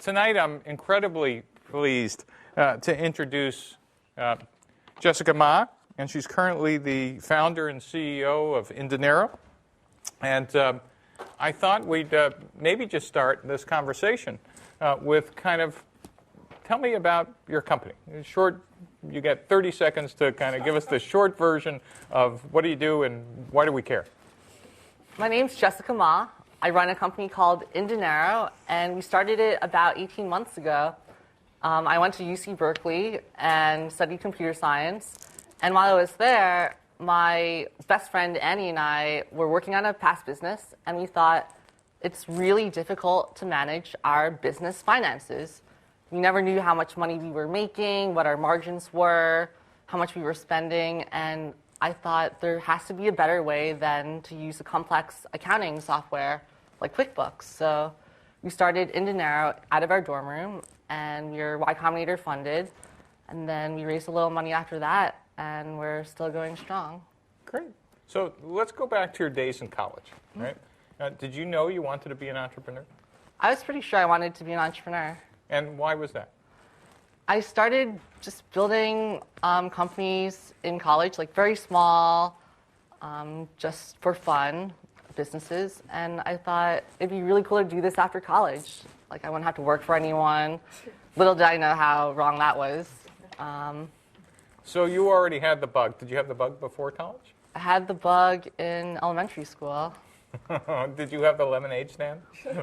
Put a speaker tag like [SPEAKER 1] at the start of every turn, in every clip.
[SPEAKER 1] Tonight I'm incredibly pleased to introduce Jessica Ma, and she's currently the founder and CEO of inDinero. And I thought we'd maybe just start this conversation with kind of, tell me about your company. In short, you get 30 seconds to kind of give us the short version of what do you do and why do we care?
[SPEAKER 2] My name's Jessica Ma. I run a company called inDinero, and we started it about 18 months ago. I went to UC Berkeley and studied computer science. And while I was there, my best friend Annie and I were working on a past business, and we thought it's really difficult to manage our business finances. We never knew how much money we were making, what our margins were, how much we were spending, and I thought there has to be a better way than to use a complex accounting software like QuickBooks. So we started inDinero out of our dorm room, and we were Y Combinator funded, and then we raised a little money after that, and we're still going strong.
[SPEAKER 1] Great. So let's go back to your days in college, right? Did you know you wanted to be an entrepreneur?
[SPEAKER 2] I was pretty sure I wanted to be an entrepreneur.
[SPEAKER 1] And why was that?
[SPEAKER 2] I started just building companies in college, like very small, just for fun, businesses. And I thought it'd be really cool to do this after college. Like I wouldn't have to work for anyone. Little did I know how wrong that was.
[SPEAKER 1] So you already had the bug. Did you have the bug before college?
[SPEAKER 2] I had the bug in elementary school.
[SPEAKER 1] Did you have the lemonade stand?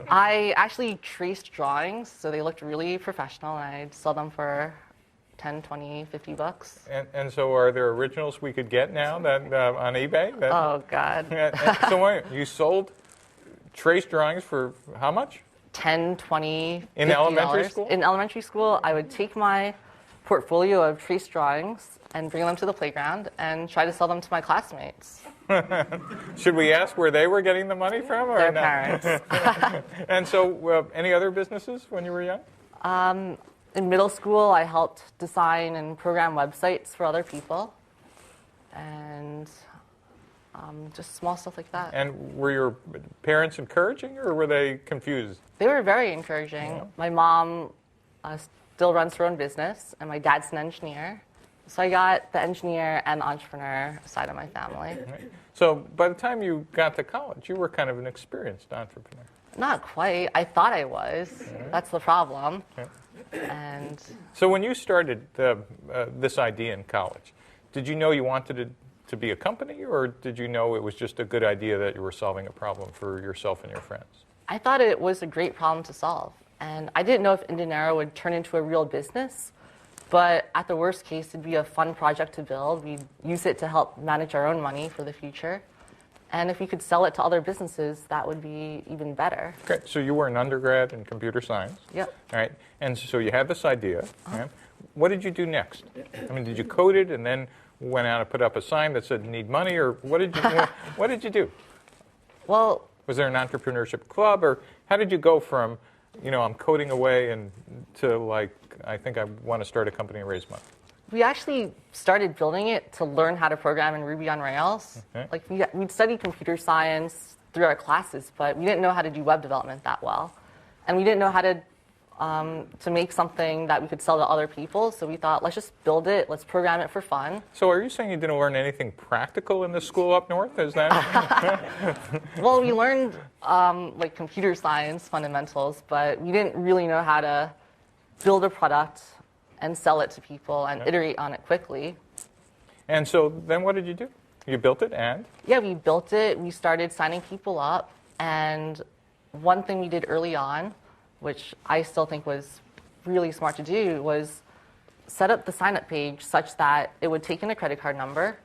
[SPEAKER 2] I actually traced drawings, so they looked really professional, and I'd sell them for 10, 20, 50 bucks.
[SPEAKER 1] And so are there originals we could get now that on eBay?
[SPEAKER 2] Oh, God.
[SPEAKER 1] So wait, you sold traced drawings for how much?
[SPEAKER 2] 10, 20, $50.
[SPEAKER 1] In elementary school?
[SPEAKER 2] In elementary school, I would take my portfolio of traced drawings and bring them to the playground and try to sell them to my classmates.
[SPEAKER 1] Should we ask where they were getting the money from? Or
[SPEAKER 2] Their
[SPEAKER 1] not?
[SPEAKER 2] parents.
[SPEAKER 1] And so any other businesses when you were young?
[SPEAKER 2] In middle school, I helped design and program websites for other people, and just small stuff like that.
[SPEAKER 1] And were your parents encouraging, or were they confused?
[SPEAKER 2] They were very encouraging. Yeah. My mom still runs her own business, and my dad's an engineer. So I got the engineer and the entrepreneur side of my family.
[SPEAKER 1] Right. So by the time you got to college, you were kind of an experienced entrepreneur.
[SPEAKER 2] Not quite. I thought I was. Right. That's the problem. Right. And
[SPEAKER 1] so when you started this idea in college, did you know you wanted it to be a company, or did you know it was just a good idea that you were solving a problem for yourself and your friends?
[SPEAKER 2] I thought it was a great problem to solve. And I didn't know if inDinero would turn into a real business. But at the worst case, it'd be a fun project to build. We'd use it to help manage our own money for the future. And if we could sell it to other businesses, that would be even better.
[SPEAKER 1] Okay, so you were an undergrad in computer science.
[SPEAKER 2] Yep.
[SPEAKER 1] All right, and so you had this idea. Right? What did you do next? I mean, did you code it and then went out and put up a sign that said "Need money," or what did you do?
[SPEAKER 2] Well,
[SPEAKER 1] was there an entrepreneurship club, or how did you go from, I'm coding away and to like, I think I want to start a company and raise money?
[SPEAKER 2] We actually started building it to learn how to program in Ruby on Rails. Okay. Like we'd studied computer science through our classes, but we didn't know how to do web development that well. And we didn't know how to make something that we could sell to other people. So we thought, let's just build it. Let's program it for fun.
[SPEAKER 1] So are you saying you didn't learn anything practical in this school up north? Is that?
[SPEAKER 2] Well, we learned like computer science fundamentals, but we didn't really know how to build a product and sell it to people and iterate on it quickly.
[SPEAKER 1] And so then what did you do? You built it and?
[SPEAKER 2] Yeah, we built it. We started signing people up. And one thing we did early on, which I still think was really smart to do, was set up the sign-up page such that it would take in a credit card number,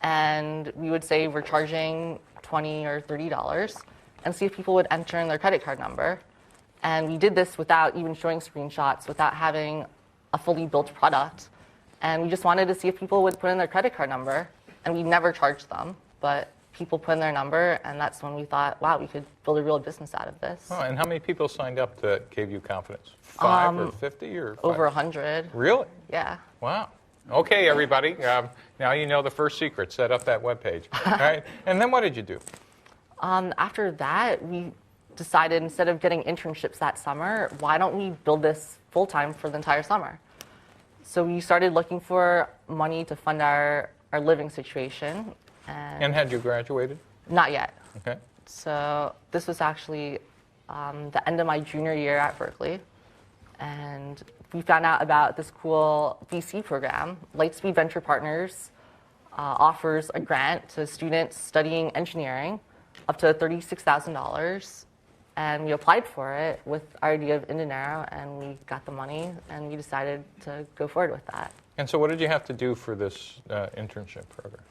[SPEAKER 2] and we would say we're charging $20 or $30, and see if people would enter in their credit card number. And we did this without even showing screenshots, without having a fully built product. And we just wanted to see if people would put in their credit card number, and we never charged them, but people put in their number, and that's when we thought, wow, we could build a real business out of this.
[SPEAKER 1] Oh, and how many people signed up that gave you confidence? 5 or 50 or 5?
[SPEAKER 2] Over 100.
[SPEAKER 1] Really?
[SPEAKER 2] Yeah.
[SPEAKER 1] Wow. Okay, everybody. Now you know the first secret. Set up that web page. All right. And then what did you do?
[SPEAKER 2] After that, we decided instead of getting internships that summer, why don't we build this full-time for the entire summer? So we started looking for money to fund our living situation.
[SPEAKER 1] And had you graduated?
[SPEAKER 2] Not yet.
[SPEAKER 1] Okay.
[SPEAKER 2] So this was actually the end of my junior year at Berkeley. And we found out about this cool VC program. Lightspeed Venture Partners offers a grant to students studying engineering up to $36,000. And we applied for it with our idea of inDinero, and we got the money, and we decided to go forward with that.
[SPEAKER 1] And so what did you have to do for this internship program?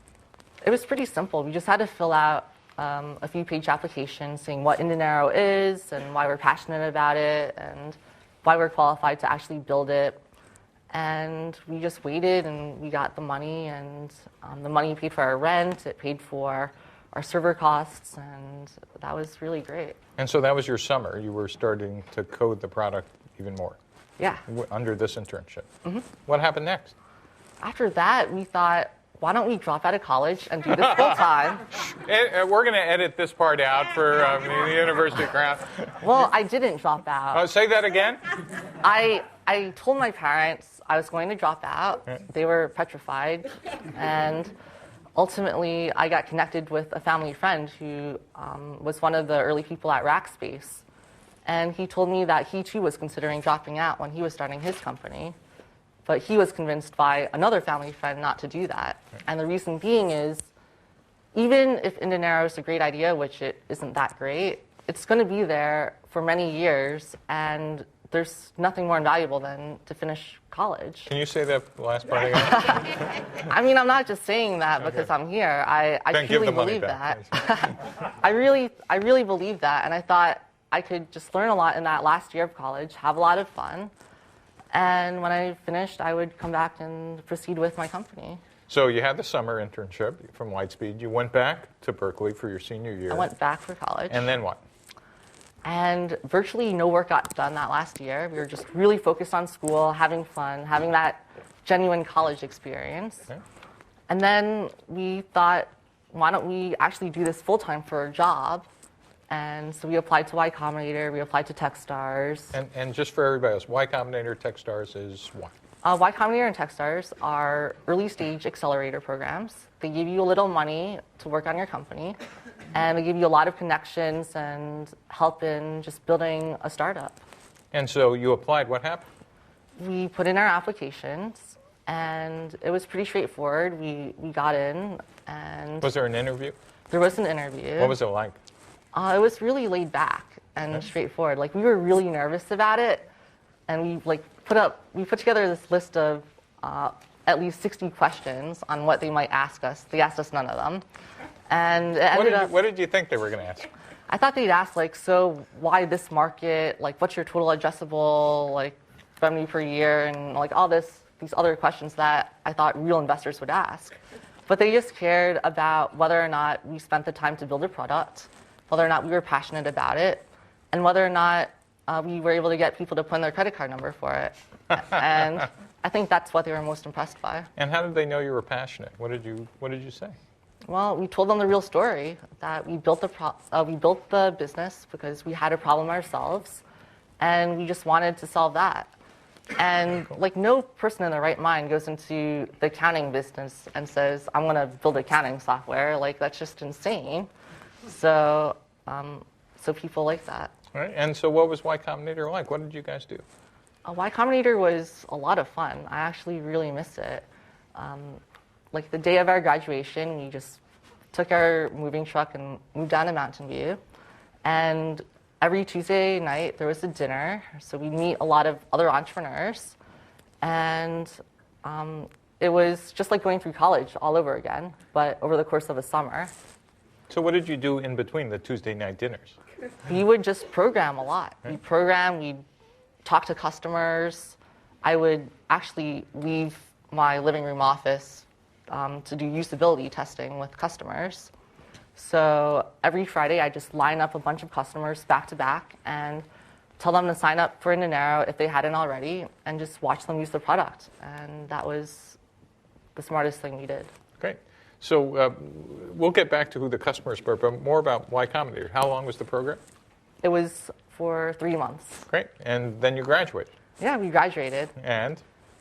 [SPEAKER 2] It was pretty simple. We just had to fill out a few-page application saying what inDinero is and why we're passionate about it and why we're qualified to actually build it. And we just waited, and we got the money, and the money paid for our rent, it paid for our server costs, and that was really great.
[SPEAKER 1] And so that was your summer. You were starting to code the product even more.
[SPEAKER 2] Yeah.
[SPEAKER 1] Under this internship. Mm-hmm. What happened next?
[SPEAKER 2] After that, we thought, why don't we drop out of college and do this full time?
[SPEAKER 1] We're going to edit this part out for the university crowd.
[SPEAKER 2] Well, I didn't drop out.
[SPEAKER 1] Say that again?
[SPEAKER 2] I told my parents I was going to drop out.
[SPEAKER 1] Right.
[SPEAKER 2] They were petrified. And ultimately, I got connected with a family friend who was one of the early people at Rackspace. And he told me that he too was considering dropping out when he was starting his company. But he was convinced by another family friend not to do that. Right. And the reason being is, even if inDinero is a great idea, which it isn't that great, it's going to be there for many years, and there's nothing more invaluable than to finish college.
[SPEAKER 1] Can you say that last part again?
[SPEAKER 2] I mean, I'm not just saying that because I'm here. I truly believe that. I really believe that, and I thought I could just learn a lot in that last year of college, have a lot of fun, and when I finished, I would come back and proceed with my company.
[SPEAKER 1] So you had the summer internship from Lightspeed. You went back to Berkeley for your senior year.
[SPEAKER 2] I went back for college.
[SPEAKER 1] And then what?
[SPEAKER 2] And virtually no work got done that last year. We were just really focused on school, having fun, having that genuine college experience. Okay. And then we thought, why don't we actually do this full-time for a job? And so we applied to Y Combinator, we applied to Techstars.
[SPEAKER 1] And just for everybody else, Y Combinator, Techstars is what?
[SPEAKER 2] Y Combinator and Techstars are early-stage accelerator programs. They give you a little money to work on your company, and they give you a lot of connections and help in just building a startup.
[SPEAKER 1] And so you applied. What happened?
[SPEAKER 2] We put in our applications, and it was pretty straightforward. We got in, and...
[SPEAKER 1] Was there an interview?
[SPEAKER 2] There was an interview.
[SPEAKER 1] What was it like?
[SPEAKER 2] It was really laid back and straightforward. Like, we were really nervous about it, and we put together this list of at least 60 questions on what they might ask us. They asked us none of them. And
[SPEAKER 1] what did you think they were going to ask?
[SPEAKER 2] I thought they'd ask, like, so why this market? Like, what's your total addressable, like, revenue per year? And, like, all these other questions that I thought real investors would ask. But they just cared about whether or not we spent the time to build a product, whether or not we were passionate about it, and whether or not we were able to get people to put in their credit card number for it. And I think that's what they were most impressed by.
[SPEAKER 1] And how did they know you were passionate? What did you say?
[SPEAKER 2] Well, we told them the real story, that we built the business because we had a problem ourselves, and we just wanted to solve that. And like, no person in their right mind goes into the accounting business and says, I'm going to build accounting software. Like, that's just insane. So people like that.
[SPEAKER 1] Right. And so what was Y Combinator like? What did you guys do?
[SPEAKER 2] Y Combinator was a lot of fun. I actually really miss it. Like, the day of our graduation, we just took our moving truck and moved down to Mountain View. And every Tuesday night, there was a dinner. So we'd meet a lot of other entrepreneurs. And it was just like going through college all over again, but over the course of a summer.
[SPEAKER 1] So what did you do in between the Tuesday night dinners?
[SPEAKER 2] We would just program a lot. We'd program, we'd talk to customers. I would actually leave my living room office to do usability testing with customers. So every Friday, I just line up a bunch of customers back to back and tell them to sign up for inDinero if they hadn't already, and just watch them use the product. And that was the smartest thing we did.
[SPEAKER 1] Great. So we'll get back to who the customers were, but more about Y Combinator. How long was the program?
[SPEAKER 2] It was for 3 months.
[SPEAKER 1] Great. And then you graduated.
[SPEAKER 2] Yeah, we graduated.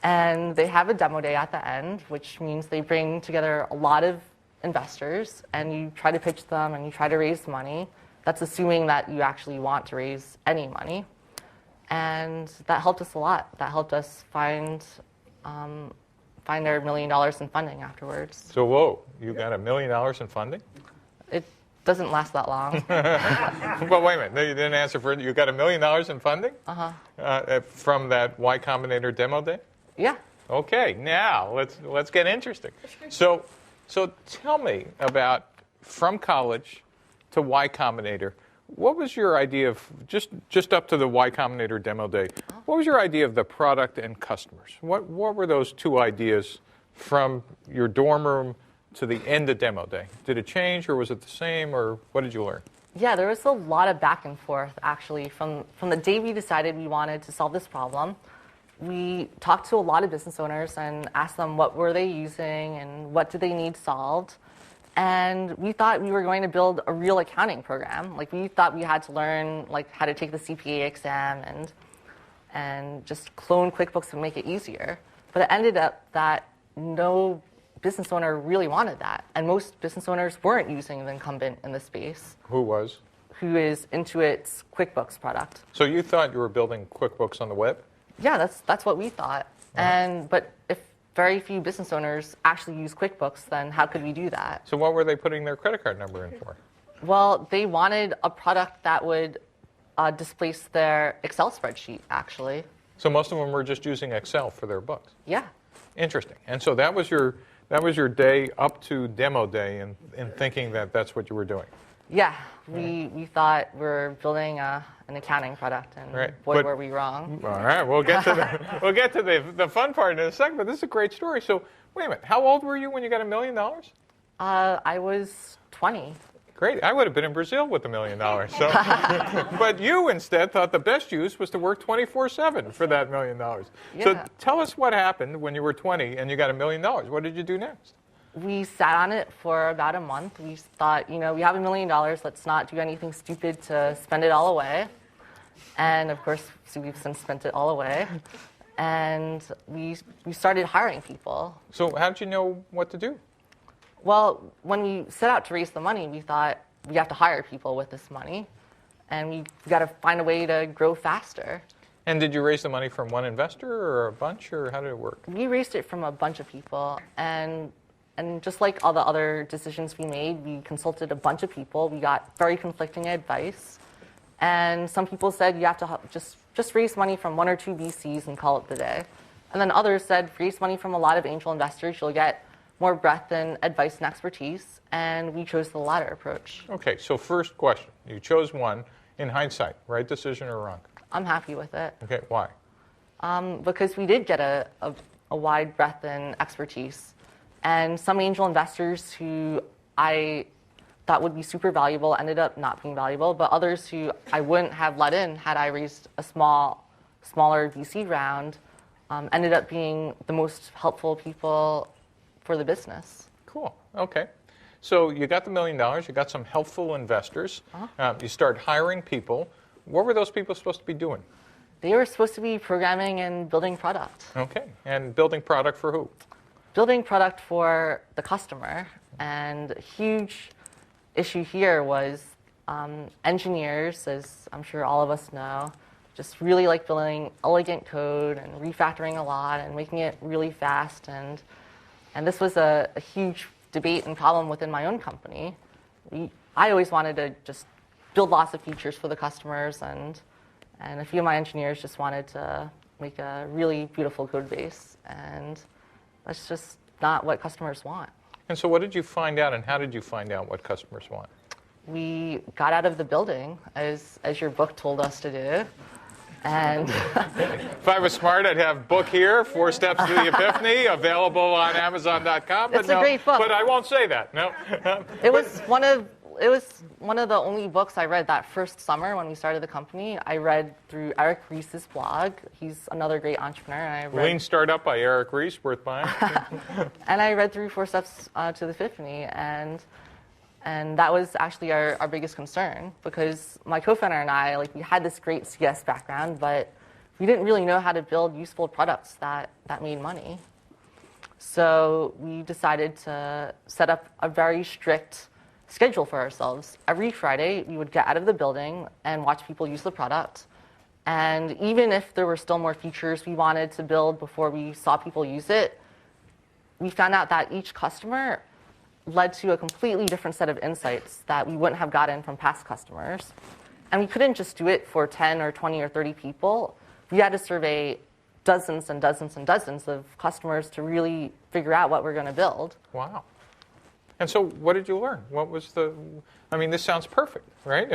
[SPEAKER 2] And they have a demo day at the end, which means they bring together a lot of investors, and you try to pitch them and you try to raise money. That's assuming that you actually want to raise any money. And that helped us a lot. That helped us find their $1 million in funding afterwards.
[SPEAKER 1] So, whoa, you got $1 million in funding?
[SPEAKER 2] It doesn't last that long.
[SPEAKER 1] But wait a minute, you didn't answer for it. You got $1 million in funding? From that Y Combinator demo day?
[SPEAKER 2] Yeah.
[SPEAKER 1] Okay, now let's get interesting. So tell me about, from college to Y Combinator, what was your idea of, just up to the Y Combinator demo day, what was your idea of the product and customers? What were those two ideas from your dorm room to the end of demo day? Did it change, or was it the same, or what did you learn?
[SPEAKER 2] Yeah, there was a lot of back and forth, actually. From the day we decided we wanted to solve this problem, we talked to a lot of business owners and asked them what were they using and what did they need solved. And we thought we were going to build a real accounting program. Like, we thought we had to learn how to take the CPA exam and just clone QuickBooks and make it easier. But it ended up that no business owner really wanted that. And most business owners weren't using the incumbent in the space.
[SPEAKER 1] Who was?
[SPEAKER 2] Who is Intuit's QuickBooks product.
[SPEAKER 1] So you thought you were building QuickBooks on the web?
[SPEAKER 2] Yeah, that's what we thought. But if very few business owners actually use QuickBooks, then how could we do that?
[SPEAKER 1] So what were they putting their credit card number in for?
[SPEAKER 2] Well, they wanted a product that would displace their Excel spreadsheet, actually.
[SPEAKER 1] So most of them were just using Excel for their books?
[SPEAKER 2] Yeah.
[SPEAKER 1] Interesting. And so that was your day up to demo day in thinking that that's what you were doing?
[SPEAKER 2] Yeah. We thought we were building an accounting product, and boy, were we wrong.
[SPEAKER 1] All right, we'll get to the fun part in a second, but this is a great story. So wait a minute, how old were you when you got $1 million?
[SPEAKER 2] I was 20.
[SPEAKER 1] Great, I would have been in Brazil with $1 million. So, but you instead thought the best use was to work 24/7 for that $1 million.
[SPEAKER 2] Yeah.
[SPEAKER 1] So tell us what happened when you were 20 and you got $1 million. What did you do next?
[SPEAKER 2] We sat on it for about a month. We thought, we have $1 million. Let's not do anything stupid to spend it all away. And of course, we've since spent it all away. And we started hiring people.
[SPEAKER 1] So how did you know what to do?
[SPEAKER 2] Well, when we set out to raise the money, we thought we have to hire people with this money. And we got to find a way to grow faster.
[SPEAKER 1] And did you raise the money from one investor or a bunch, or how did it work?
[SPEAKER 2] We raised it from a bunch of people. And just like all the other decisions we made, we consulted a bunch of people. We got very conflicting advice. And some people said you have to just raise money from 1 or 2 VCs and call it the day. And then others said raise money from a lot of angel investors. You'll get more breadth and advice and expertise. And we chose the latter approach. Okay,
[SPEAKER 1] so first question. You chose one. In hindsight, right decision or wrong?
[SPEAKER 2] I'm happy with it.
[SPEAKER 1] Okay, why?
[SPEAKER 2] Because we did get a wide breadth and expertise. And some angel investors who I thought would be super valuable ended up not being valuable, but others who I wouldn't have let in had I raised a smaller VC round ended up being the most helpful people for the business.
[SPEAKER 1] Cool. Okay. So you got the $1 million. You got some helpful investors. You start hiring people. What were those people supposed to be doing?
[SPEAKER 2] They were supposed to be programming and building product.
[SPEAKER 1] Okay. And building product for who?
[SPEAKER 2] Building product for the customer. And a huge issue here was engineers, as I'm sure all of us know, just really like building elegant code and refactoring a lot and making it really fast. And this was a huge debate and problem within my own company. I always wanted to just build lots of features for the customers, and a few of my engineers just wanted to make a really beautiful code base. And that's just not what customers want.
[SPEAKER 1] And so what did you find out, and how did you find out what customers want?
[SPEAKER 2] We got out of the building, as your book told us to do. And
[SPEAKER 1] if I was smart, I'd have book here, 4 Steps to the Epiphany, available on Amazon.com.
[SPEAKER 2] It's a great book.
[SPEAKER 1] But I won't say that. No.
[SPEAKER 2] It was one of the only books I read that first summer when we started the company. I read through Eric Ries's blog. He's another great entrepreneur. And
[SPEAKER 1] Lean Startup by Eric Ries, worth buying.
[SPEAKER 2] And I read through 4 Steps to the Epiphany, and And that was actually our biggest concern because my co-founder and I, we had this great CS background, but we didn't really know how to build useful products that made money. So we decided to set up a very strict schedule for ourselves. Every Friday, we would get out of the building and watch people use the product. And even if there were still more features we wanted to build before we saw people use it, we found out that each customer led to a completely different set of insights that we wouldn't have gotten from past customers. And we couldn't just do it for 10 or 20 or 30 people. We had to survey dozens and dozens and dozens of customers to really figure out what we're going to build.
[SPEAKER 1] Wow. And so what did you learn? What was this sounds perfect, right?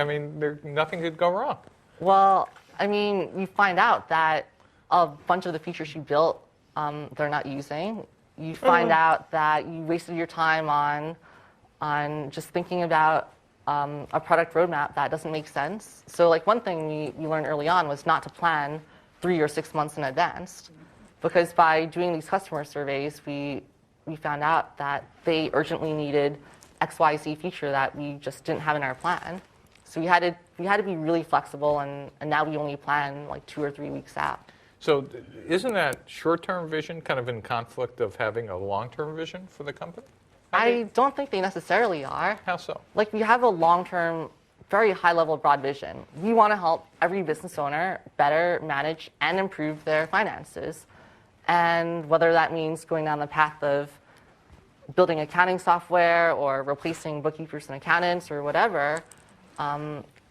[SPEAKER 1] Nothing could go wrong.
[SPEAKER 2] Well, you find out that a bunch of the features you built, they're not using. You find out that you wasted your time on just thinking about a product roadmap that doesn't make sense. So one thing we learned early on was not to plan 3 or 6 months in advance, because by doing these customer surveys, we found out that they urgently needed XYZ feature that we just didn't have in our plan. So we had to be really flexible, and now we only plan 2 or 3 weeks out.
[SPEAKER 1] So isn't that short-term vision kind of in conflict of having a long-term vision for the company?
[SPEAKER 2] I don't think they necessarily are.
[SPEAKER 1] How so?
[SPEAKER 2] We have a long-term, very high-level broad vision. We want to help every business owner better manage and improve their finances. And whether that means going down the path of building accounting software or replacing bookkeepers and accountants or whatever,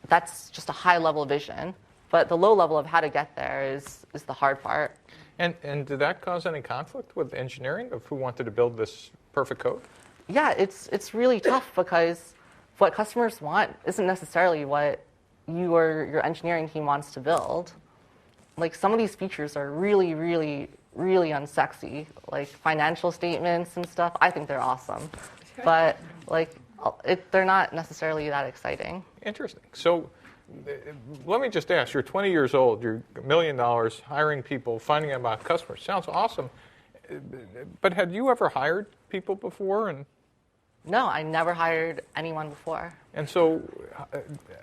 [SPEAKER 2] that's just a high-level vision. But the low level of how to get there is the hard part.
[SPEAKER 1] And did that cause any conflict with engineering of who wanted to build this perfect code?
[SPEAKER 2] Yeah, it's really tough because what customers want isn't necessarily what you or your engineering team wants to build. Some of these features are really, really, really unsexy. Financial statements and stuff, I think they're awesome. But they're not necessarily that exciting.
[SPEAKER 1] Interesting. So let me just ask, you're 20 years old, you're $1 million, hiring people, finding out about customers. Sounds awesome. But had you ever hired people before?
[SPEAKER 2] No, I never hired anyone before.
[SPEAKER 1] And so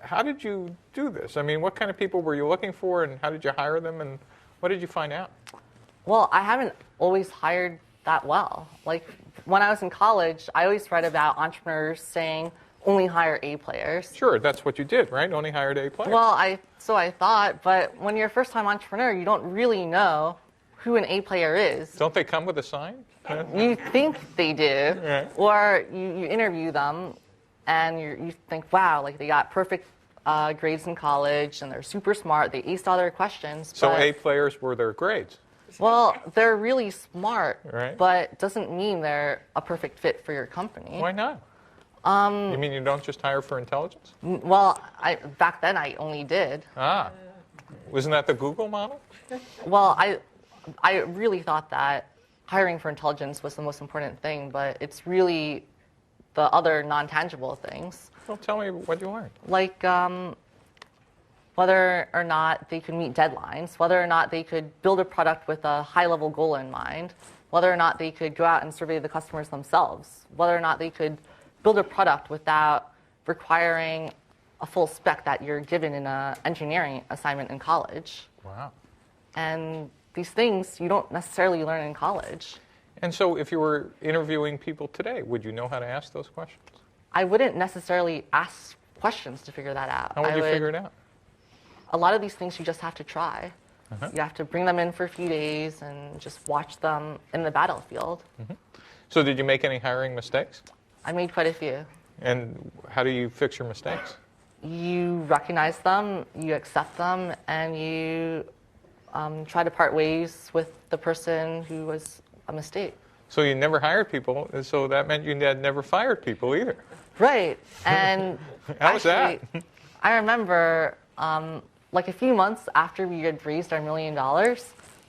[SPEAKER 1] how did you do this? What kind of people were you looking for, and how did you hire them, and what did you find out?
[SPEAKER 2] Well, I haven't always hired that well. When I was in college, I always read about entrepreneurs saying, only hire A players.
[SPEAKER 1] Sure, that's what you did, right? Only hired A players.
[SPEAKER 2] Well, so I thought, but when you're a first-time entrepreneur, you don't really know who an A player is.
[SPEAKER 1] Don't they come with a sign?
[SPEAKER 2] You think they do,
[SPEAKER 1] right.
[SPEAKER 2] Or you interview them, and you think, wow, they got perfect grades in college, and they're super smart. They aced all their questions.
[SPEAKER 1] So A players were their grades.
[SPEAKER 2] Well, they're really smart,
[SPEAKER 1] right.
[SPEAKER 2] But doesn't mean they're a perfect fit for your company.
[SPEAKER 1] Why not? You mean you don't just hire for intelligence?
[SPEAKER 2] Well, back then I only did.
[SPEAKER 1] Wasn't that the Google model?
[SPEAKER 2] Well, I really thought that hiring for intelligence was the most important thing, but it's really the other non-tangible things.
[SPEAKER 1] Well, tell me what you learned.
[SPEAKER 2] Whether or not they could meet deadlines, whether or not they could build a product with a high-level goal in mind, whether or not they could go out and survey the customers themselves, whether or not they could build a product without requiring a full spec that you're given in an engineering assignment in college.
[SPEAKER 1] Wow.
[SPEAKER 2] And these things you don't necessarily learn in college.
[SPEAKER 1] And so if you were interviewing people today, would you know how to ask those questions?
[SPEAKER 2] I wouldn't necessarily ask questions to figure that out.
[SPEAKER 1] How would you figure it out?
[SPEAKER 2] A lot of these things you just have to try. You have to bring them in for a few days and just watch them in the battlefield.
[SPEAKER 1] So did you make any hiring mistakes?
[SPEAKER 2] I made quite a few.
[SPEAKER 1] And how do you fix your mistakes?
[SPEAKER 2] You recognize them, you accept them, and you try to part ways with the person who was a mistake.
[SPEAKER 1] So you never hired people, so that meant you had never fired people either.
[SPEAKER 2] Right. And
[SPEAKER 1] how was that?
[SPEAKER 2] I remember a few months after we had raised our $1 million,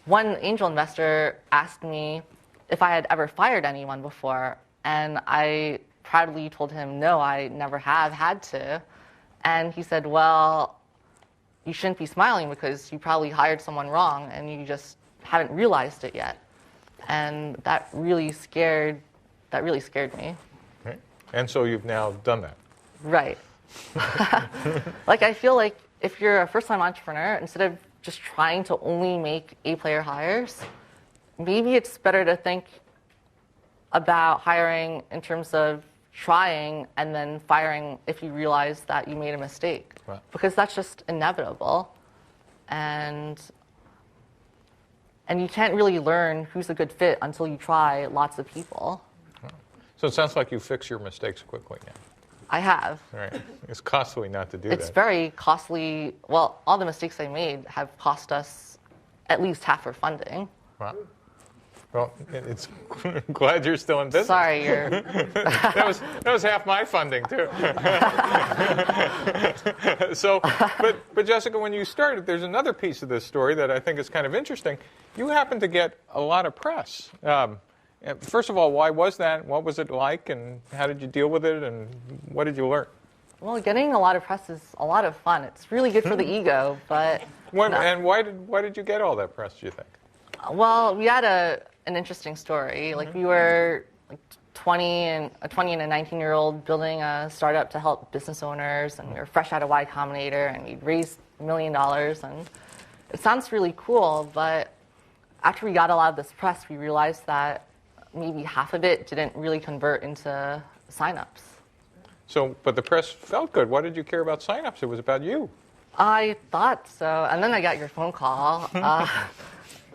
[SPEAKER 2] one angel investor asked me if I had ever fired anyone before. And I proudly told him, no, I never have had to. And he said, well, you shouldn't be smiling because you probably hired someone wrong and you just haven't realized it yet. And that really scared me.
[SPEAKER 1] Right. And so you've now done that.
[SPEAKER 2] Right. Like, I feel like if you're a first-time entrepreneur, instead of just trying to only make A-player hires, maybe it's better to think about hiring in terms of trying and then firing if you realize that you made a mistake.
[SPEAKER 1] Right.
[SPEAKER 2] Because that's just inevitable. And you can't really learn who's a good fit until you try lots of people.
[SPEAKER 1] So it sounds like you fix your mistakes quickly now.
[SPEAKER 2] I have.
[SPEAKER 1] Right. It's costly not to do
[SPEAKER 2] It's
[SPEAKER 1] that.
[SPEAKER 2] very costly. Well, all the mistakes I made have cost us at least half our funding.
[SPEAKER 1] Wow. Well, it's glad you're still in business.
[SPEAKER 2] Sorry, you're.
[SPEAKER 1] that was half my funding too. So, but Jessica, when you started, there's another piece of this story that I think is kind of interesting. You happened to get a lot of press. First of all, why was that? What was it like, and how did you deal with it, and what did you learn?
[SPEAKER 2] Well, getting a lot of press is a lot of fun. It's really good for the ego, but.
[SPEAKER 1] And why did you get all that press, do you think?
[SPEAKER 2] Well, we had an interesting story. Like, we were like a 20 and a 19-year-old building a startup to help business owners, and we were fresh out of Y Combinator, and we'd raised $1 million, and it sounds really cool, but after we got a lot of this press, we realized that maybe half of it didn't really convert into signups.
[SPEAKER 1] So, but the press felt good. Why did you care about signups? It was about you.
[SPEAKER 2] I thought so, and then I got your phone call.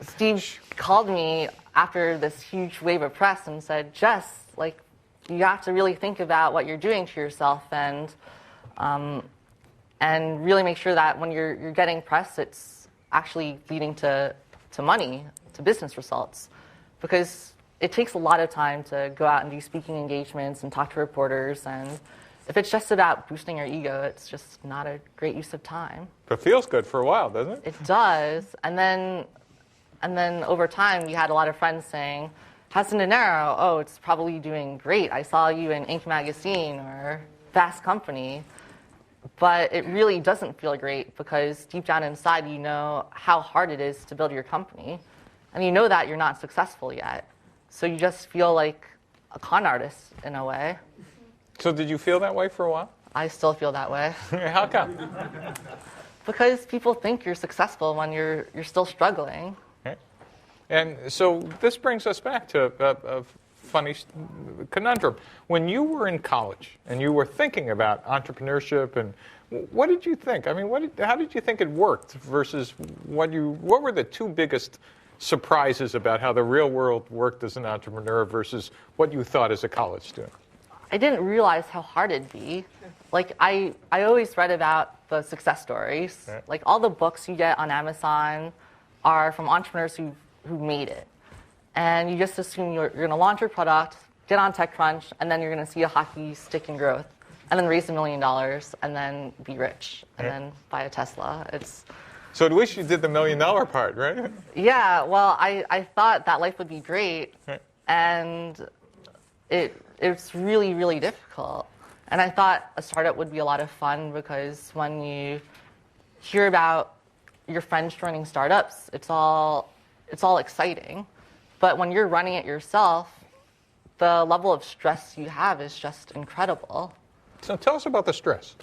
[SPEAKER 2] Steve called me after this huge wave of press and said, Jess, like, you have to really think about what you're doing to yourself and really make sure that when you're getting press, it's actually leading to money, to business results. Because it takes a lot of time to go out and do speaking engagements and talk to reporters, and if it's just about boosting your ego, it's just not a great use of time.
[SPEAKER 1] But it feels good for a while, doesn't it?
[SPEAKER 2] It does. And then over time, we had a lot of friends saying, how's inDinero? Oh, it's probably doing great. I saw you in Inc. magazine or Fast Company. But it really doesn't feel great because deep down inside, you know how hard it is to build your company. And you know that you're not successful yet. So you just feel like a con artist in a way.
[SPEAKER 1] So did you feel that way for a while?
[SPEAKER 2] I still feel that way.
[SPEAKER 1] How come?
[SPEAKER 2] Because people think you're successful when you're still struggling.
[SPEAKER 1] Okay. And so this brings us back to a funny conundrum. When you were in college and you were thinking about entrepreneurship, and what did you think? I mean, how did you think it worked versus what were the two biggest surprises about how the real world worked as an entrepreneur versus what you thought as a college student?
[SPEAKER 2] I didn't realize how hard it'd be. Like, I always read about the success stories.
[SPEAKER 1] Right.
[SPEAKER 2] Like, all the books you get on Amazon are from entrepreneurs who made it. And you just assume you're going to launch your product, get on TechCrunch, and then you're going to see a hockey stick in growth, and then raise $1 million, and then be rich, and then buy a Tesla.
[SPEAKER 1] So at least you did the $1 million part, right?
[SPEAKER 2] Yeah, well, I thought that life would be great, and it's really, really difficult. And I thought a startup would be a lot of fun because when you hear about your friends joining startups, it's all exciting. But when you're running it yourself, the level of stress you have is just incredible.
[SPEAKER 1] So tell us about the stress.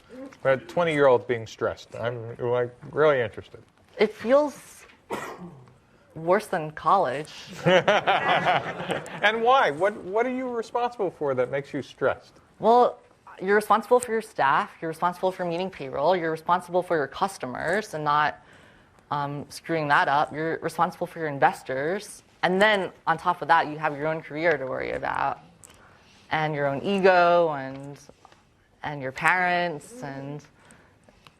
[SPEAKER 1] A 20-year-old being stressed. I'm like really interested.
[SPEAKER 2] It feels worse than college.
[SPEAKER 1] And why? What are you responsible for that makes you stressed?
[SPEAKER 2] Well, you're responsible for your staff. You're responsible for meeting payroll. You're responsible for your customers and not screwing that up. You're responsible for your investors. And then on top of that, you have your own career to worry about, and your own ego, and your parents, and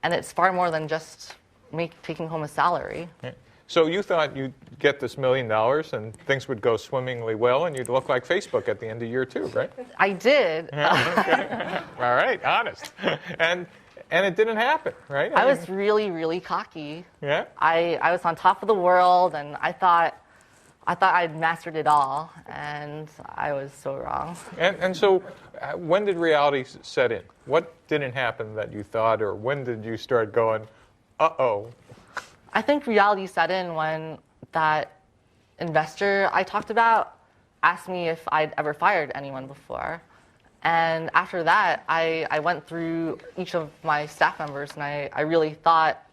[SPEAKER 2] it's far more than just taking home a salary.
[SPEAKER 1] Yeah. So you thought you'd get this $1 million and things would go swimmingly well, and you'd look like Facebook at the end of year 2, right?
[SPEAKER 2] I did.
[SPEAKER 1] Okay. All right, honest. And it didn't happen, right?
[SPEAKER 2] I was really, really cocky.
[SPEAKER 1] Yeah.
[SPEAKER 2] I was on top of the world, and I thought I'd mastered it all, and I was so wrong.
[SPEAKER 1] And so when did reality set in? What didn't happen that you thought, or when did you start going, uh-oh?
[SPEAKER 2] I think reality set in when that investor I talked about asked me if I'd ever fired anyone before. And after that, I went through each of my staff members, and I really thought,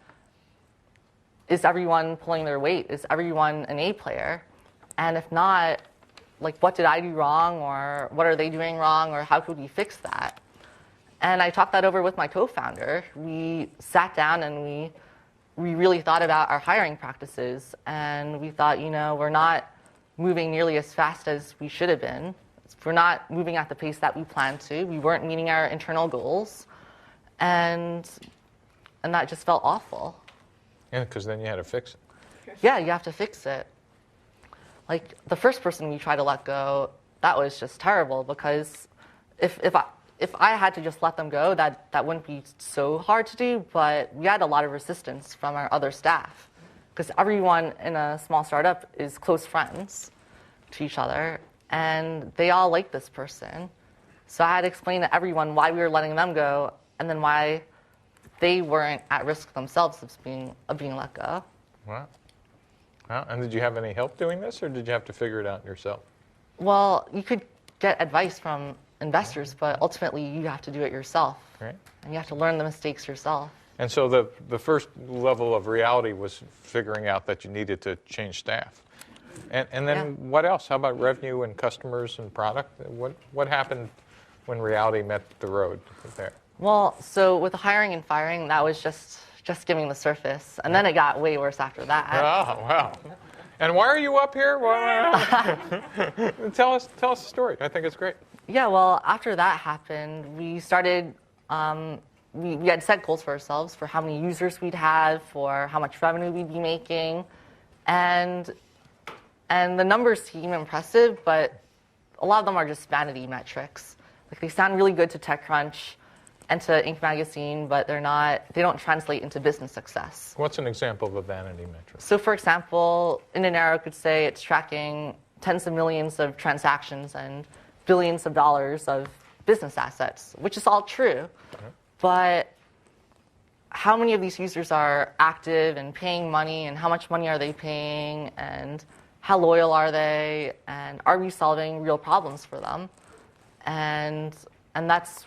[SPEAKER 2] is everyone pulling their weight? Is everyone an A player? And if not, like, what did I do wrong, or what are they doing wrong, or how could we fix that? And I talked that over with my co-founder. We sat down and we really thought about our hiring practices, and we thought, we're not moving nearly as fast as we should have been. We're not moving at the pace that we planned to. We weren't meeting our internal goals, and that just felt awful.
[SPEAKER 1] Yeah, because then you had to fix it.
[SPEAKER 2] Yeah, you have to fix it. Like, the first person we tried to let go, that was just terrible, because if I had to just let them go, that wouldn't be so hard to do, but we had a lot of resistance from our other staff, because everyone in a small startup is close friends to each other, and they all like this person. So I had to explain to everyone why we were letting them go, and then why they weren't at risk themselves of being let go.
[SPEAKER 1] Wow. Wow. And did you have any help doing this, or did you have to figure it out yourself?
[SPEAKER 2] Well, you could get advice from investors, but ultimately you have to do it yourself.
[SPEAKER 1] Right.
[SPEAKER 2] And you have to learn the mistakes yourself.
[SPEAKER 1] And so the first level of reality was figuring out that you needed to change staff. And then what else? How about revenue and customers and product? What happened when reality met the road there?
[SPEAKER 2] Well, so with the hiring and firing, that was just skimming the surface. And then it got way worse after that.
[SPEAKER 1] Oh, wow. And why are you up here? Tell us the story. I think it's great.
[SPEAKER 2] Yeah, well, after that happened, we started, we had set goals for ourselves for how many users we'd have, for how much revenue we'd be making. And the numbers seem impressive, but a lot of them are just vanity metrics. Like, they sound really good to TechCrunch and to Inc. magazine, but they don't translate into business success.
[SPEAKER 1] What's an example of a vanity metric?
[SPEAKER 2] So, for example, inDinero could say it's tracking tens of millions of transactions and billions of dollars of business assets, which is all true. Okay. But how many of these users are active and paying money, and how much money are they paying, and how loyal are they, and are we solving real problems for them? And that's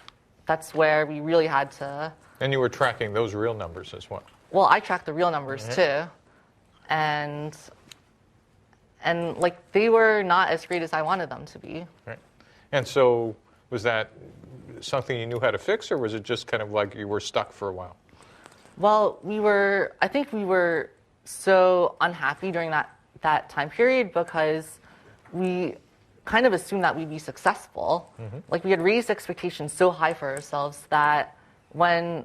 [SPEAKER 2] where we really had to. And
[SPEAKER 1] you were tracking those real numbers as well.
[SPEAKER 2] Well, I tracked the real numbers too, and like, they were not as great as I wanted them to be.
[SPEAKER 1] Right. And so was that something you knew how to fix, or was it just kind of like you were stuck for a while?
[SPEAKER 2] Well, I think we were so unhappy during that time period because we kind of assumed that we'd be successful. Mm-hmm. Like, we had raised expectations so high for ourselves that when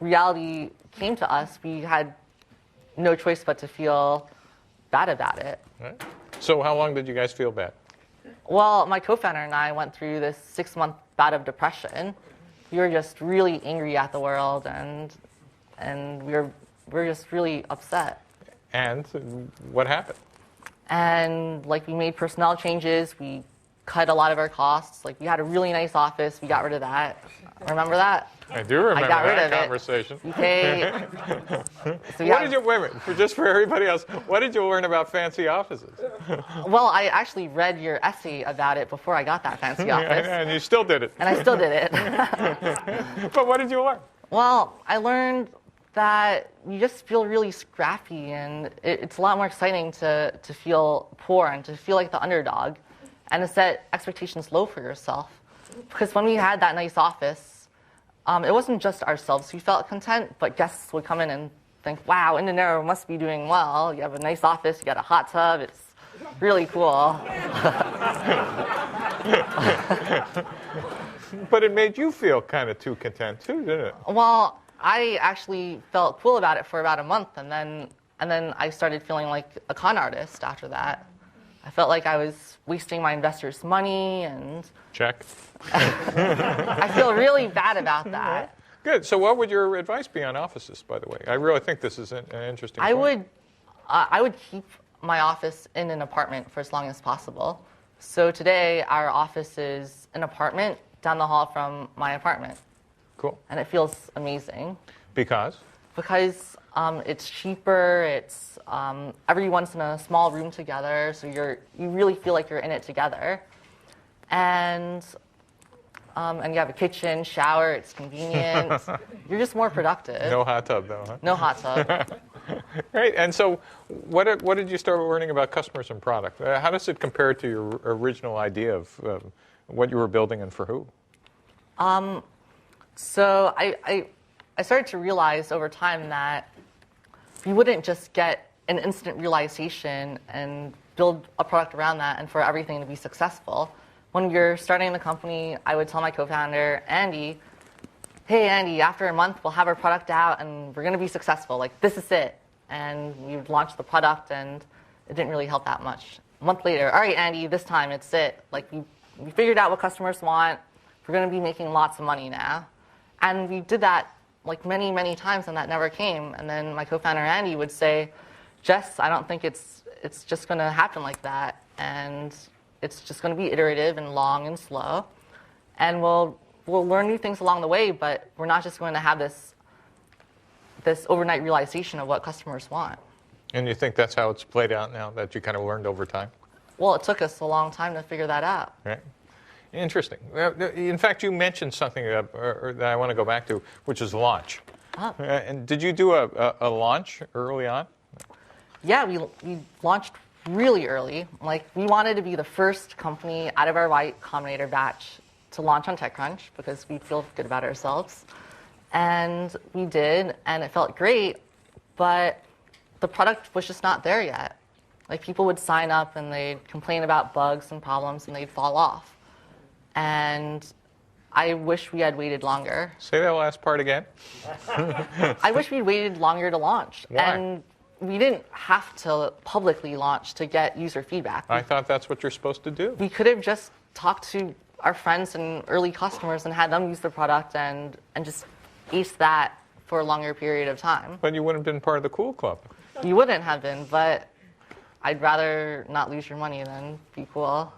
[SPEAKER 2] reality came to us, we had no choice but to feel bad about it.
[SPEAKER 1] Right. So how long did you guys feel bad?
[SPEAKER 2] Well, my co-founder and I went through this 6-month bout of depression. We were just really angry at the world, and we were just really upset.
[SPEAKER 1] And what happened?
[SPEAKER 2] And, like, we made personnel changes. We cut a lot of our costs. Like, we had a really nice office. We got rid of that. Remember that?
[SPEAKER 1] I do remember that conversation.
[SPEAKER 2] Okay.
[SPEAKER 1] Wait a minute, just for everybody else, what did you learn about fancy offices?
[SPEAKER 2] Well, I actually read your essay about it before I got that fancy office.
[SPEAKER 1] And you still did it.
[SPEAKER 2] And I still did it.
[SPEAKER 1] But what did you learn?
[SPEAKER 2] Well, I learned that you just feel really scrappy, and it's a lot more exciting to feel poor and to feel like the underdog and to set expectations low for yourself. Because when we had that nice office, it wasn't just ourselves who felt content, but guests would come in and think, wow, inDinero must be doing well. You have a nice office, you got a hot tub, it's really cool.
[SPEAKER 1] But it made you feel kind of too content too, didn't it?
[SPEAKER 2] Well, I actually felt cool about it for about a month, and then I started feeling like a con artist after that. I felt like I was wasting my investors' money, and
[SPEAKER 1] check.
[SPEAKER 2] I feel really bad about that.
[SPEAKER 1] Good. So what would your advice be on offices, by the way? I really think this is an interesting point.
[SPEAKER 2] I would keep my office in an apartment for as long as possible. So today, our office is an apartment down the hall from my apartment.
[SPEAKER 1] Cool.
[SPEAKER 2] And it feels amazing.
[SPEAKER 1] Because?
[SPEAKER 2] Because it's cheaper. It's everyone's in a small room together, so you really feel like you're in it together. And and you have a kitchen, shower, it's convenient. You're just more productive.
[SPEAKER 1] No hot tub, though, huh?
[SPEAKER 2] No hot tub.
[SPEAKER 1] Right. And so what did you start learning about customers and product? How does it compare to your original idea of what you were building and for who?
[SPEAKER 2] So I started to realize over time that you wouldn't just get an instant realization and build a product around that and for everything to be successful. When you're starting the company, I would tell my co-founder, Andy, hey, Andy, after a month, we'll have our product out and we're going to be successful. Like, this is it. And we'd launch the product and it didn't really help that much. A month later, all right, Andy, this time it's it. Like, we figured out what customers want. We're going to be making lots of money now. And we did that like many, many times and that never came. And then my co-founder, Andy, would say, Jess, I don't think it's just going to happen like that. And it's just going to be iterative and long and slow. And we'll learn new things along the way, but we're not just going to have this overnight realization of what customers want.
[SPEAKER 1] And you think that's how it's played out now, that you kind of learned over time?
[SPEAKER 2] Well, it took us a long time to figure that out.
[SPEAKER 1] Right. Interesting. In fact, you mentioned something that I want to go back to, which is launch.
[SPEAKER 2] Oh.
[SPEAKER 1] And did you do a launch early on?
[SPEAKER 2] Yeah, we launched really early. Like, we wanted to be the first company out of our Y Combinator batch to launch on TechCrunch because we feel good about ourselves. And we did, and it felt great, but the product was just not there yet. Like, people would sign up and they'd complain about bugs and problems and they'd fall off. And I wish we had waited longer.
[SPEAKER 1] Say that last part again.
[SPEAKER 2] I wish we'd waited longer to launch.
[SPEAKER 1] Why?
[SPEAKER 2] And we didn't have to publicly launch to get user feedback.
[SPEAKER 1] I thought that's what you're supposed to do.
[SPEAKER 2] We could have just talked to our friends and early customers and had them use the product and just ace that for a longer period of time.
[SPEAKER 1] But you wouldn't have been part of the cool club.
[SPEAKER 2] You wouldn't have been, but I'd rather not lose your money than be cool.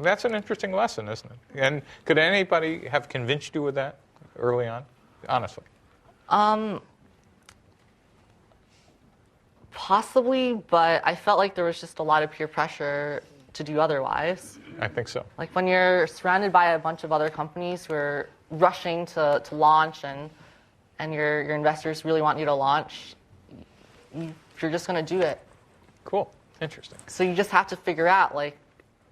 [SPEAKER 1] That's an interesting lesson, isn't it? And could anybody have convinced you of that early on? Honestly.
[SPEAKER 2] Possibly, but I felt like there was just a lot of peer pressure to do otherwise.
[SPEAKER 1] I think so.
[SPEAKER 2] Like, when you're surrounded by a bunch of other companies who are rushing to launch and your investors really want you to launch, you're just going to do it.
[SPEAKER 1] Cool. Interesting.
[SPEAKER 2] So you just have to figure out, like,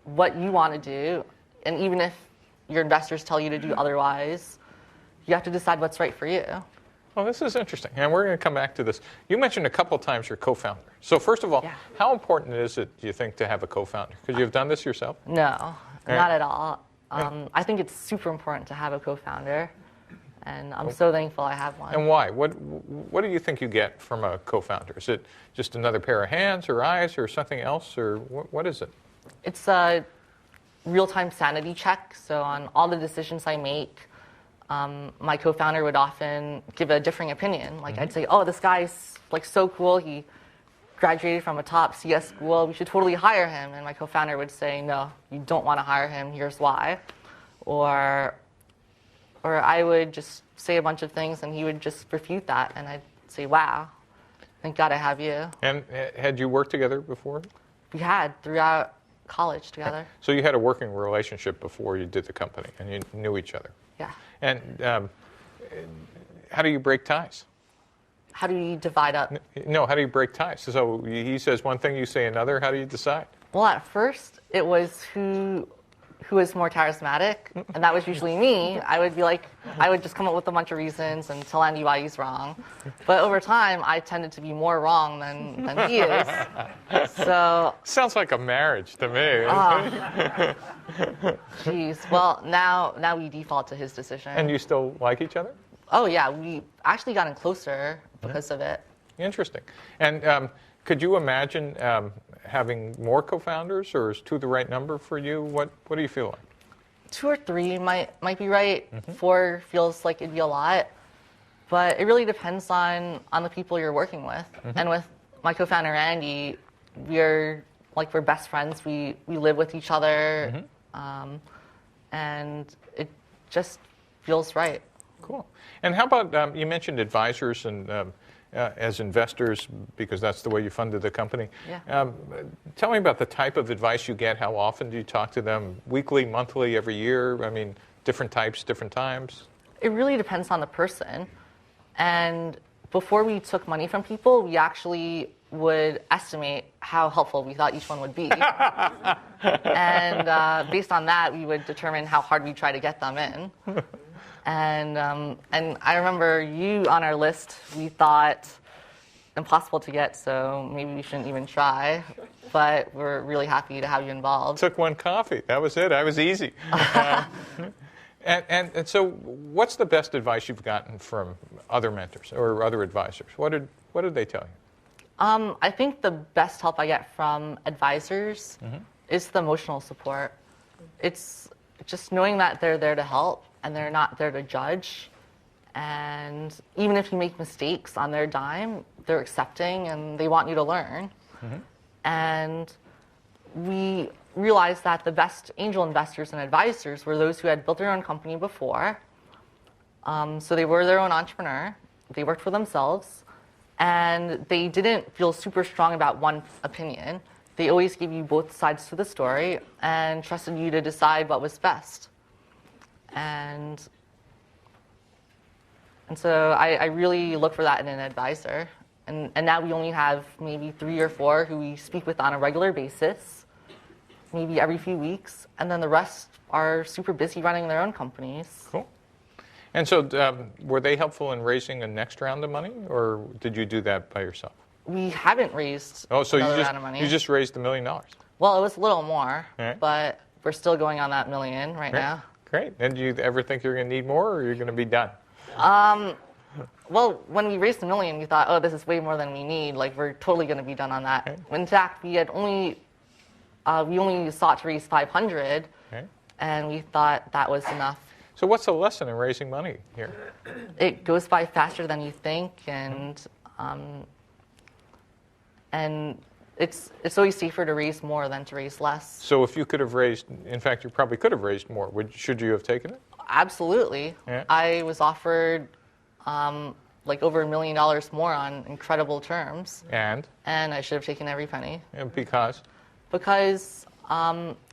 [SPEAKER 2] what you want to do. And even if your investors tell you to do otherwise, you have to decide what's right for you.
[SPEAKER 1] Well, this is interesting, and we're going to come back to this. You mentioned a couple of times your co-founder. So first of all,
[SPEAKER 2] Yeah.
[SPEAKER 1] How important is it, do you think, to have a co-founder? Because you've done this yourself?
[SPEAKER 2] No, not at all. I think it's super important to have a co-founder, and I'm so thankful I have one.
[SPEAKER 1] And why? What do you think you get from a co-founder? Is it just another pair of hands or eyes or something else, or what is it?
[SPEAKER 2] It's a real-time sanity check. So on all the decisions I make, my co-founder would often give a differing opinion. Like, I'd say, oh, this guy's like so cool. He graduated from a top CS school. We should totally hire him. And my co-founder would say, no, you don't want to hire him. Here's why. Or I would just say a bunch of things and he would just refute that. And I'd say, wow, thank God I have you.
[SPEAKER 1] And had you worked together before?
[SPEAKER 2] We had throughout college together.
[SPEAKER 1] So you had a working relationship before you did the company, and you knew each other.
[SPEAKER 2] Yeah.
[SPEAKER 1] And how do you break ties?
[SPEAKER 2] How do you divide up?
[SPEAKER 1] No, how do you break ties? So he says one thing, you say another. How do you decide?
[SPEAKER 2] Well, at first, it was who was more charismatic, and that was usually me. I would just come up with a bunch of reasons and tell Andy why he's wrong. But over time, I tended to be more wrong than he is. So
[SPEAKER 1] Sounds like a marriage to me.
[SPEAKER 2] geez. Well, now we default to his decision.
[SPEAKER 1] And you still like each other?
[SPEAKER 2] Oh yeah, we actually gotten closer because of it.
[SPEAKER 1] Interesting. And could you imagine having more co-founders, or is 2 the right number for you? What do you feel like?
[SPEAKER 2] 2 or 3 might be right. 4 feels like it'd be a lot, but it really depends on the people you're working with. And with my co-founder Andy, we're best friends. We live with each other, and it just feels right.
[SPEAKER 1] Cool. And how about you mentioned advisors and as investors, because that's the way you funded the company.
[SPEAKER 2] Yeah.
[SPEAKER 1] Tell me about the type of advice you get. How often do you talk to them? Weekly, monthly, every year? I mean, different types, different times?
[SPEAKER 2] It really depends on the person. And before we took money from people, we actually would estimate how helpful we thought each one would be. And based on that, we would determine how hard we try to get them in. And I remember you on our list, we thought impossible to get, so maybe we shouldn't even try. But we're really happy to have you involved.
[SPEAKER 1] Took one coffee. That was it. That was easy. And so what's the best advice you've gotten from other mentors or other advisors? What did they tell you?
[SPEAKER 2] I think the best help I get from advisors is the emotional support. It's just knowing that they're there to help and they're not there to judge. And even if you make mistakes on their dime, they're accepting and they want you to learn. And we realized that the best angel investors and advisors were those who had built their own company before. So they were their own entrepreneur. They worked for themselves. And they didn't feel super strong about one opinion. They always gave you both sides to the story and trusted you to decide what was best. And so I really look for that in an advisor. And now we only have maybe 3 or 4 who we speak with on a regular basis, maybe every few weeks. And then the rest are super busy running their own companies.
[SPEAKER 1] Cool. And so were they helpful in raising a next round of money, or did you do that by yourself?
[SPEAKER 2] We haven't raised
[SPEAKER 1] so
[SPEAKER 2] another round of money.
[SPEAKER 1] you just raised $1 million.
[SPEAKER 2] Well, it was a little more,
[SPEAKER 1] right.
[SPEAKER 2] But we're still going on that $1 million right now.
[SPEAKER 1] Great. And do you ever think you're going to need more, or you're going to be done?
[SPEAKER 2] Well, when we raised $1 million, we thought, oh, this is way more than we need. Like, we're totally going to be done on that.
[SPEAKER 1] Okay.
[SPEAKER 2] In fact, we only sought to raise 500,
[SPEAKER 1] Okay.
[SPEAKER 2] and we thought that was enough.
[SPEAKER 1] So what's the lesson in raising money here?
[SPEAKER 2] It goes by faster than you think, and it's always safer to raise more than to raise less.
[SPEAKER 1] So if you could have raised, in fact, you probably could have raised more. Should you have taken it?
[SPEAKER 2] Absolutely.
[SPEAKER 1] Yeah.
[SPEAKER 2] I was offered like over $1 million more on incredible terms.
[SPEAKER 1] And
[SPEAKER 2] I should have taken every penny.
[SPEAKER 1] because?
[SPEAKER 2] Because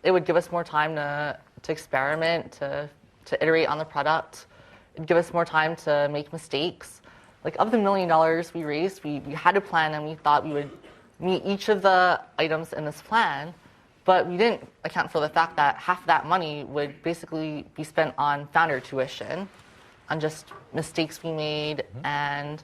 [SPEAKER 2] it would give us more time to experiment, to iterate on the product. It'd give us more time to make mistakes. Like, of the $1 million we raised, we had a plan and we thought we would meet each of the items in this plan, but we didn't account for the fact that half that money would basically be spent on founder tuition, on just mistakes we made and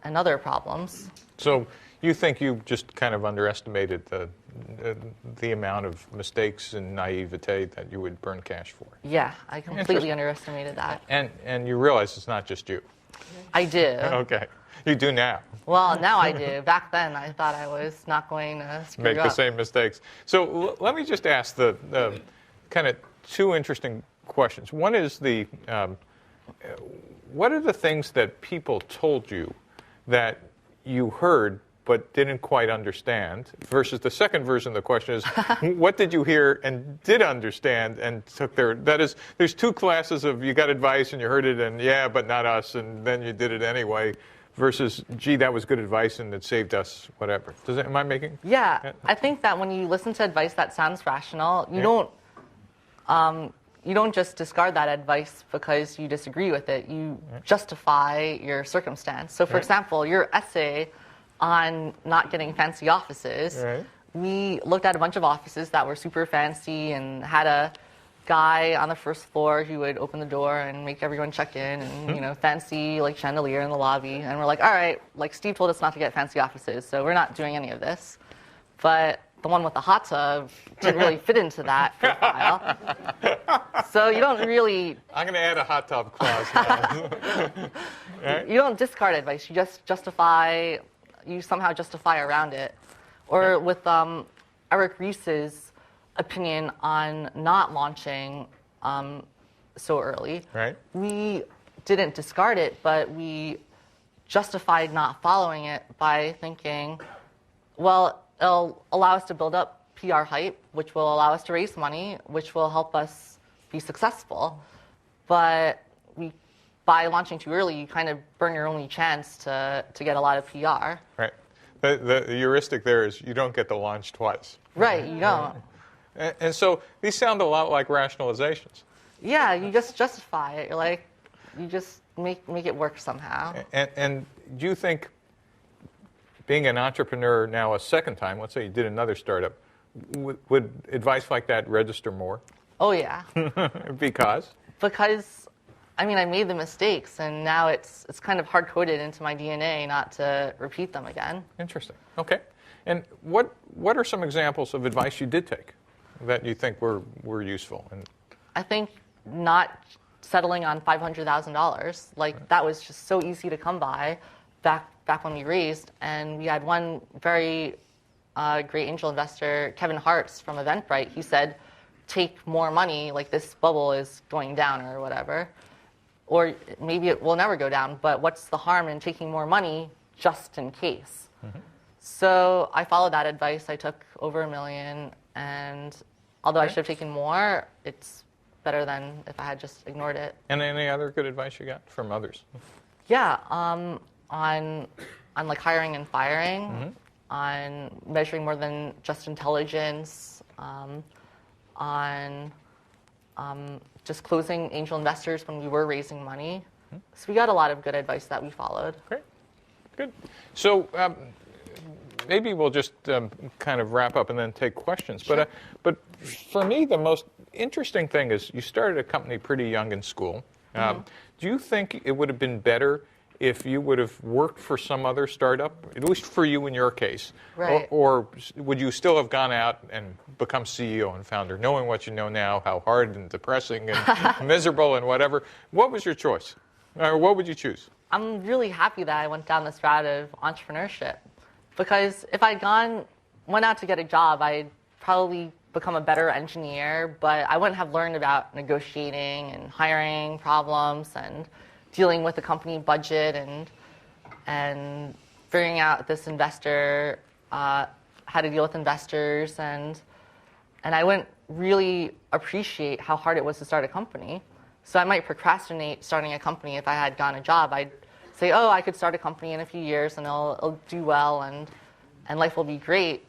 [SPEAKER 2] other problems.
[SPEAKER 1] So you think you just kind of underestimated the amount of mistakes and naivete that you would burn cash for?
[SPEAKER 2] Yeah, I completely underestimated that.
[SPEAKER 1] And you realize it's not just you?
[SPEAKER 2] I do.
[SPEAKER 1] Okay. You do now.
[SPEAKER 2] Well, now I do. Back then, I thought I was not going to screw
[SPEAKER 1] Make
[SPEAKER 2] up.
[SPEAKER 1] the same mistakes. So let me just ask the kind of 2 interesting questions. One is what are the things that people told you that you heard but didn't quite understand, versus the second version of the question is, what did you hear and did understand and took that is, there's 2 classes of you got advice and you heard it and yeah, but not us, and then you did it anyway, versus, gee, that was good advice and it saved us, whatever. Am I making?
[SPEAKER 2] Yeah, I think that when you listen to advice that sounds rational, you don't just discard that advice because you disagree with it. You justify your circumstance. So, for example, your essay on not getting fancy offices, we looked at a bunch of offices that were super fancy and had a guy on the first floor who would open the door and make everyone check in, and fancy like chandelier in the lobby. And we're like, all right, like Steve told us not to get fancy offices, so we're not doing any of this. But the one with the hot tub didn't really fit into that profile. So you don't really...
[SPEAKER 1] I'm going to add a hot tub clause.
[SPEAKER 2] You don't discard advice. You just justify... You somehow justify around it. Or with Eric Ries's opinion on not launching so early.
[SPEAKER 1] Right.
[SPEAKER 2] We didn't discard it, but we justified not following it by thinking, well, it'll allow us to build up PR hype, which will allow us to raise money, which will help us be successful. But by launching too early, you kind of burn your only chance to get a lot of PR.
[SPEAKER 1] Right. The heuristic there is you don't get to launch twice.
[SPEAKER 2] Right, you don't.
[SPEAKER 1] And so these sound a lot like rationalizations.
[SPEAKER 2] Yeah, you just justify it. You're like, you just make it work somehow.
[SPEAKER 1] And do you think being an entrepreneur now a second time, let's say you did another startup, would advice like that register more?
[SPEAKER 2] Oh, yeah.
[SPEAKER 1] Because?
[SPEAKER 2] Because, I mean, I made the mistakes, and now it's kind of hard-coded into my DNA not to repeat them again.
[SPEAKER 1] Interesting. Okay. And what are some examples of advice you did take that you think were useful? And
[SPEAKER 2] I think not settling on $500,000. Like, that was just so easy to come by back when we raised. And we had one very great angel investor, Kevin Hartz from Eventbrite. He said, take more money, like this bubble is going down or whatever. Or maybe it will never go down, but what's the harm in taking more money just in case? Mm-hmm. So I followed that advice. I took over $1 million, and although I should have taken more, it's better than if I had just ignored it.
[SPEAKER 1] And any other good advice you got from others?
[SPEAKER 2] Yeah, on like hiring and firing, mm-hmm. on measuring more than just intelligence, on just closing angel investors when we were raising money. Mm-hmm. So we got a lot of good advice that we followed.
[SPEAKER 1] Great, good. So maybe we'll just kind of wrap up and then take questions. Sure. But for me, the most interesting thing is you started a company pretty young in school. Mm-hmm. Do you think it would have been better if you would have worked for some other startup, at least for you in your case?
[SPEAKER 2] Right.
[SPEAKER 1] Or would you still have gone out and become CEO and founder, knowing what you know now, how hard and depressing and miserable and whatever? What was your choice? Or what would you choose?
[SPEAKER 2] I'm really happy that I went down this route of entrepreneurship. Because if I'd went out to get a job, I'd probably become a better engineer, but I wouldn't have learned about negotiating and hiring problems and dealing with the company budget and figuring out this investor, how to deal with investors, and I wouldn't really appreciate how hard it was to start a company. So I might procrastinate starting a company if I had gotten a job. I'd say, oh, I could start a company in a few years and it'll do well and life will be great.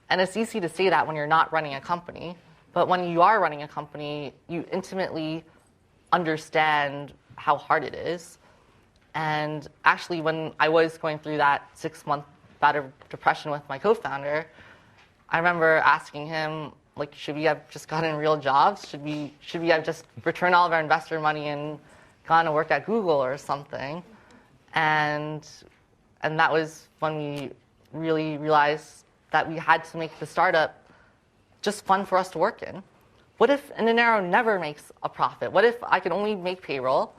[SPEAKER 2] And it's easy to say that when you're not running a company. But when you are running a company, you intimately understand how hard it is. And actually, when I was going through that 6-month bout of depression with my co-founder, I remember asking him, like, should we have just gotten real jobs? Should we have just returned all of our investor money and gone to work at Google or something? And that was when we really realized that we had to make the startup just fun for us to work in. What if inDinero never makes a profit? What if I could only make payroll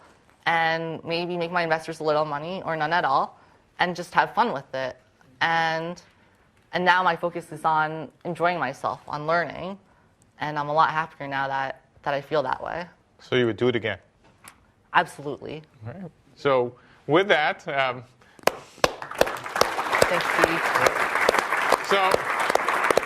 [SPEAKER 2] and maybe make my investors a little money or none at all and just have fun with it? And now my focus is on enjoying myself, on learning, and I'm a lot happier now that I feel that way.
[SPEAKER 1] So you would do it again?
[SPEAKER 2] Absolutely.
[SPEAKER 1] All right. So with that,
[SPEAKER 2] thanks, Steve.
[SPEAKER 1] So